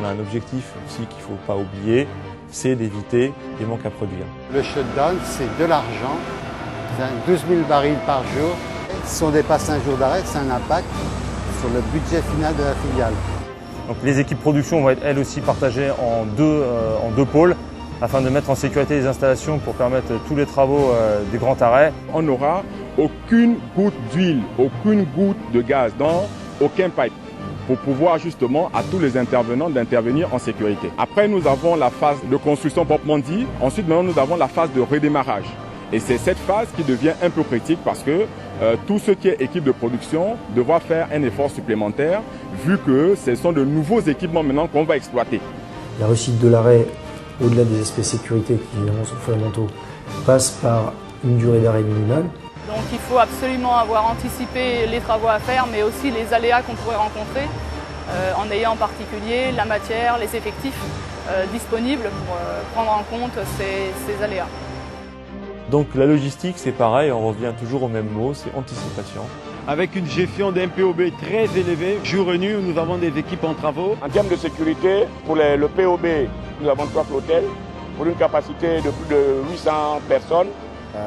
on a un objectif aussi qu'il ne faut pas oublier, c'est d'éviter les manques à produire. Le shutdown, c'est de l'argent, 12 000 barils par jour. Si on dépasse un jour d'arrêt, c'est un impact sur le budget final de la filiale. Donc les équipes production vont être elles aussi partagées en deux pôles afin de mettre en sécurité les installations pour permettre tous les travaux des grands arrêts. On n'aura aucune goutte d'huile, aucune goutte de gaz dans aucun pipe pour pouvoir justement à tous les intervenants d'intervenir en sécurité. Après, nous avons la phase de construction proprement dit. Ensuite, maintenant, nous avons la phase de redémarrage. Et c'est cette phase qui devient un peu critique parce que tout ce qui est équipe de production devra faire un effort supplémentaire vu que ce sont de nouveaux équipements maintenant qu'on va exploiter. La réussite de l'arrêt, au-delà des aspects sécurité qui évidemment sont fondamentaux, passe par une durée d'arrêt minimale. Donc il faut absolument avoir anticipé les travaux à faire, mais aussi les aléas qu'on pourrait rencontrer, en ayant en particulier la matière, les effectifs disponibles pour prendre en compte ces aléas. Donc la logistique, c'est pareil, on revient toujours au même mot, c'est anticipation. Avec une gestion d'un POB très élevée, jour et nuit, nous avons des équipes en travaux. En termes de sécurité, pour le POB, nous avons 3 flottelles pour une capacité de plus de 800 personnes.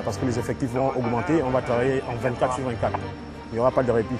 Parce que les effectifs vont augmenter, on va travailler en 24 sur 24. Il n'y aura pas de répit.